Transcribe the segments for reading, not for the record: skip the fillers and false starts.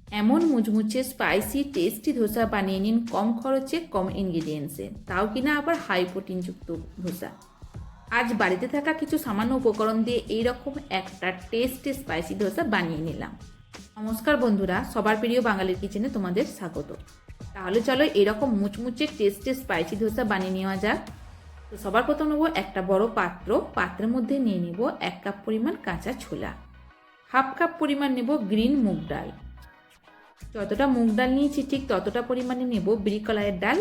এমন মুচমুচে spicy tasty dosa বানিয়ে নিন কম খরচে কম ইনগ্রিডিয়েন্টসে, তাও কিনা আবার হাই প্রোটিনযুক্ত ধোসা। আজ বাড়িতে থাকা কিছু সামান্য উপকরণ দিয়ে এইরকম একটা টেস্টি স্পাইসি ধোসা বানিয়ে নিলাম। নমস্কার বন্ধুরা, সবার প্রিয় বাঙালির কিচেনে তোমাদের স্বাগত। তাহলে চলো এরকম মুচমুচে টেস্টি স্পাইসি ধোসা বানিয়ে নেওয়া যাক। তো সবার প্রথম নেবো একটা বড় পাত্রের মধ্যে নিয়ে নেব 1 কাপ পরিমাণ কাঁচা ছোলা, হাফ কাপ পরিমাণ নেব গ্রিন মুগ ডাল, যতটা মুগ ডাল নিয়েছি ঠিক ততটা পরিমাণে নেব বিরিকলাইয়ের ডাল।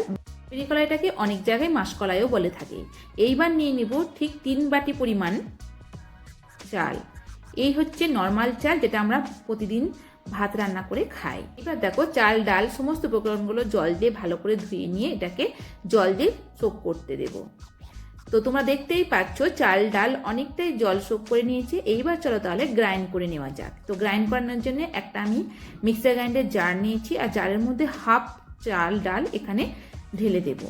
বিরিকলাইটাকে অনেক জায়গায় মাসকলাইও বলে থাকে। এইবার নিয়ে নেব ঠিক 3 বাটি পরিমাণ চাল। এই হচ্ছে নর্মাল চাল, যেটা আমরা প্রতিদিন ভাত রান্না করে খাই। এবার দেখো চাল ডাল সমস্ত উপকরণগুলো জল দিয়ে ভালো করে ধুয়ে নিয়ে এটাকে জল দিয়ে সোক করতে দেব। তো তোমরা দেখতেই পাচ্ছ চাল ডাল অনেকটাই জল সোক করে নিয়েছে। এইবার চলো তাহলে গ্রাইন্ড করে নেওয়া যাক। তো গ্রাইন্ড করানোর জন্য একটা আমি মিক্সার গ্রাইন্ডার জার নিয়েছি, আর জারের মধ্যে হাফ চাল ডাল এখানে ঢেলে দেব।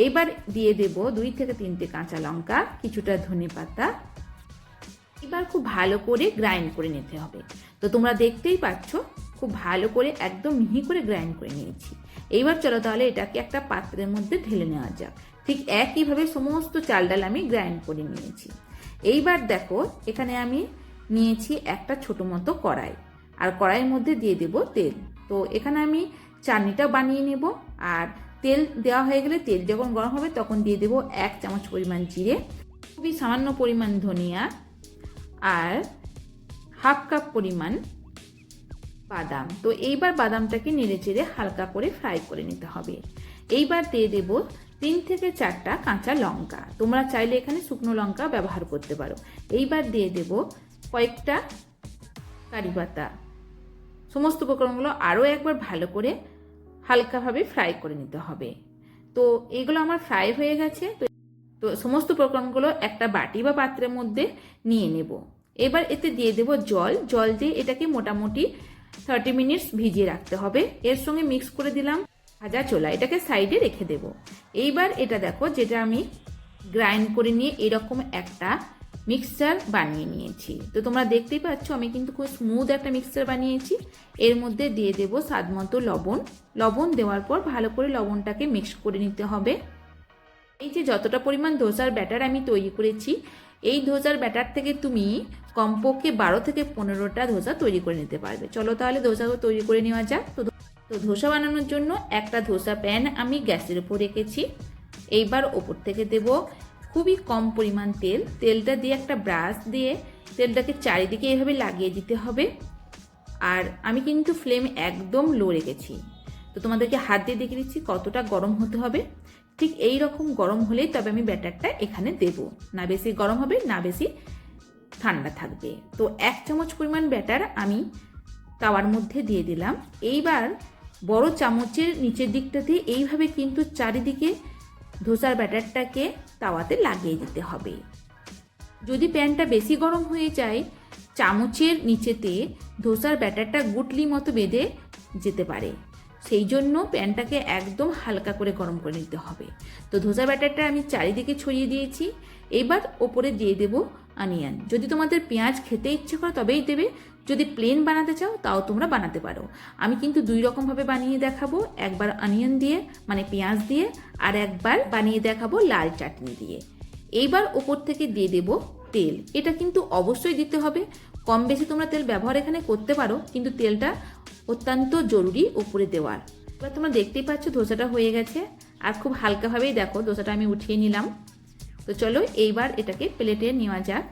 এইবার দিয়ে দেব 2 থেকে 3টে কাঁচা লঙ্কা, কিছুটা ধনেপাতা। এবার খুব ভালো করে গ্রাইন্ড করে নিতে হবে। তো তোমরা দেখতেই পাচ্ছ খুব ভালো করে একদম মিহি করে গ্রাইন্ড করে নিয়েছি। এইবার চলো তাহলে এটাকে একটা পাত্রের মধ্যে ঢেলে নেওয়া যাক। ঠিক একইভাবে সমস্ত চাল ডাল আমি গ্রাইন্ড করে নিয়েছি। এইবার দেখো এখানে আমি নিয়েছি একটা ছোট মতো কড়াই, আর কড়াইয়ের মধ্যে দিয়ে দেব তেল। তো এখানে আমি চাটনিটা বানিয়ে নেব, আর তেল দেওয়া হয়ে গেলে তেল যখন গরম হবে তখন দিয়ে দেব 1 চামচ পরিমাণ জিরে, খুবই সামান্য পরিমাণ ধনিয়া, আর হাফ কাপ পরিমাণ বাদাম। তো এইবার বাদামটাকে নেড়ে চেড়ে হালকা করে ফ্রাই করে নিতে হবে। এইবার দিয়ে দেব 3 থেকে 4টা কাঁচা লঙ্কা, তোমরা চাইলে এখানে শুকনো লঙ্কা ব্যবহার করতে পারো। এইবার দিয়ে দেব কয়েকটা কারি পাতা। সমস্ত উপকরণগুলো আরও একবার ভালো করে হালকাভাবে ফ্রাই করে নিতে হবে। তো এগুলো আমার ফ্রাই হয়ে গেছে। তো সমস্ত উপকরণগুলো একটা বাটি বা পাত্রের মধ্যে নিয়ে নেব। এবার এতে দিয়ে দেব জল দিয়ে এটাকে মোটামুটি 30 মিনিটস ভিজিয়ে রাখতে হবে। এর সঙ্গে মিক্স করে দিলাম ভাজা ছোলা, এটাকে সাইডে রেখে দেব। এইবার এটা দেখো যেটা আমি গ্রাইন্ড করে নিয়ে এরকম একটা মিক্সচার বানিয়ে নিয়েছি। তো তোমরা দেখতেই পাচ্ছ আমি কিন্তু খুব স্মুথ একটা মিক্সচার বানিয়েছি। এর মধ্যে দিয়ে দেব স্বাদ মতো লবণ দেওয়ার পর ভালো করে লবণটাকে মিক্স করে নিতে হবে। এই যে যতটা পরিমাণ ধোসার ব্যাটার আমি তৈরি করেছি, এই ধোসার ব্যাটার থেকে তুমি কমপক্ষে 12 থেকে 15টা ধোসা তৈরি করে নিতে পারবে। চলো তাহলে ধোসাগুলো তৈরি করে নেওয়া যাক। তো ধোসা বানানোর জন্য একটা ধোসা প্যান আমি গ্যাসের উপর রেখেছি। এইবার ওপর থেকে দেব খুবই কম পরিমাণ তেলটা দিয়ে একটা ব্রাশ দিয়ে তেলটাকে চারিদিকে এভাবে লাগিয়ে দিতে হবে। আর আমি কিন্তু ফ্লেম একদম লো রেখেছি। তো তোমাদেরকে হাত দিয়ে দেখিয়ে দিচ্ছি কতটা গরম হতে হবে। ঠিক এই রকম গরম হলেই তবে আমি ব্যাটারটা এখানে দেব, না বেশি গরম হবে না বেশি ঠান্ডা থাকবে। তো 1 চামচ পরিমাণ ব্যাটার আমি তাওয়ার মধ্যে দিয়ে দিলাম। এইবার বড় চামচের নিচের দিকটাতে এইভাবে কিন্তু চারিদিকে ধোসার ব্যাটারটাকে তাওয়াতে লাগিয়ে দিতে হবে। যদি প্যানটা বেশি গরম হয়ে যায় চামচের নিচেতে ধোসার ব্যাটারটা গুটলি মতো বেঁধে যেতে পারে, সেই জন্য প্যানটাকে একদম হালকা করে গরম করে নিতে হবে। তো ধোসা ব্যাটারটা আমি চারিদিকে ছড়িয়ে দিয়েছি। এবার ওপরে দিয়ে দেব অনিয়ন। যদি তোমাদের পেঁয়াজ খেতে ইচ্ছে করে তবেই দেবে, যদি প্লেন বানাতে চাও তাও তোমরা বানাতে পারো। আমি কিন্তু 2 রকমভাবে বানিয়ে দেখাবো, একবার অনিয়ন দিয়ে মানে পেঁয়াজ দিয়ে, আর একবার বানিয়ে দেখাবো লাল চাটনি দিয়ে। এইবার ওপর থেকে দিয়ে দেব তেল। এটা কিন্তু অবশ্যই দিতে হবে, কম বেশি তোমরা তেল ব্যবহার এখানে করতে পারো, কিন্তু তেলটা অত্যন্ত জরুরি উপরে দেওয়ার। এবার তোমরা দেখতেই পাচ্ছ ধোসাটা হয়ে গেছে, আর খুব হালকাভাবেই দেখো ধোসাটা আমি উঠিয়ে নিলাম। তো চলো এইবার এটাকে প্লেটে নেওয়া যাক।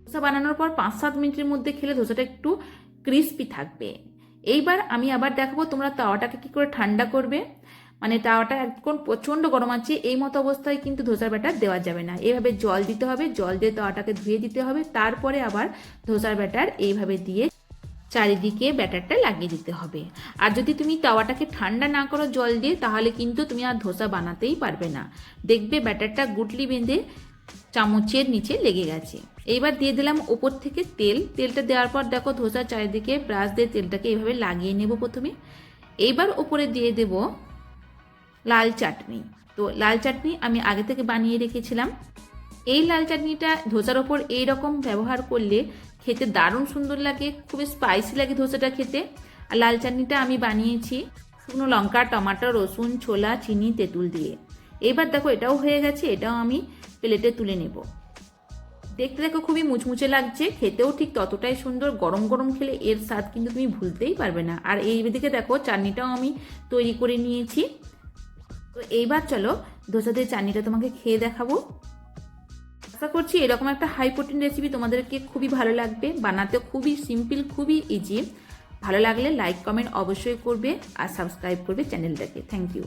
ধোসা বানানোর পর 5-7 মিনিটের মধ্যে খেলে ধোসাটা একটু ক্রিস্পি থাকবে। এইবার আমি আবার দেখাবো তোমরা তাওয়াটাকে কি করে ঠান্ডা করবে। মানে তাওয়াটা এখন প্রচণ্ড গরম আছে, এই মতো অবস্থায় কিন্তু ধোসার ব্যাটার দেওয়া যাবে না। এইভাবে জল দিতে হবে, জল দিয়ে তাওয়াটাকে ধুয়ে দিতে হবে, তারপরে আবার ধোসার ব্যাটার এইভাবে দিয়ে চারিদিকে ব্যাটারটা লাগিয়ে দিতে হবে। আর যদি তুমি তাওয়াটাকে ঠান্ডা না করো জল দিয়ে, তাহলে কিন্তু তুমি আর ধোসা বানাতেই পারবে না। দেখবে ব্যাটারটা গুটলি বেঁধে চামচের নিচে লেগে গেছে। এইবার দিয়ে দিলাম ওপর থেকে তেলটা দেওয়ার পর দেখো ধোসার চারিদিকে ব্রাশ দিয়ে তেলটাকে এইভাবে লাগিয়ে নেব প্রথমে। এইবার ওপরে দিয়ে দেব লাল চাটনি। তো লাল চাটনি আমি আগে থেকে বানিয়ে রেখেছিলাম। এই লাল চাটনিটা ধোসার ওপর এইরকম ব্যবহার করলে খেতে দারুণ সুন্দর লাগে, খুবই স্পাইসি লাগে ধোসাটা খেতে। আর লাল চাটনিটা আমি বানিয়েছি শুকনো লঙ্কা, টমাটো, রসুন, ছোলা, চিনি, তেঁতুল দিয়ে। এবার দেখো এটাও হয়ে গেছে, এটাও আমি প্লেটে তুলে নেব। দেখতে দেখো খুবই মুচমুচে লাগছে, খেতেও ঠিক ততটাই সুন্দর। গরম গরম খেলে এর স্বাদ কিন্তু তুমি ভুলতেই পারবে না। আর এইদিকে দেখো চাটনিটাও আমি তৈরি করে নিয়েছি। তো এইবার চলো ধোসা দিয়ে চাটনিটা তোমাকে খেয়ে দেখাবো। আশা করছি এরকম একটা হাই প্রোটিন রেসিপি তোমাদেরকে খুবই ভালো লাগবে। বানাতে খুবই সিম্পল, খুবই ইজি। ভালো লাগলে লাইক কমেন্ট অবশ্যই করবে আর সাবস্ক্রাইব করবে চ্যানেলটাকে। Thank you.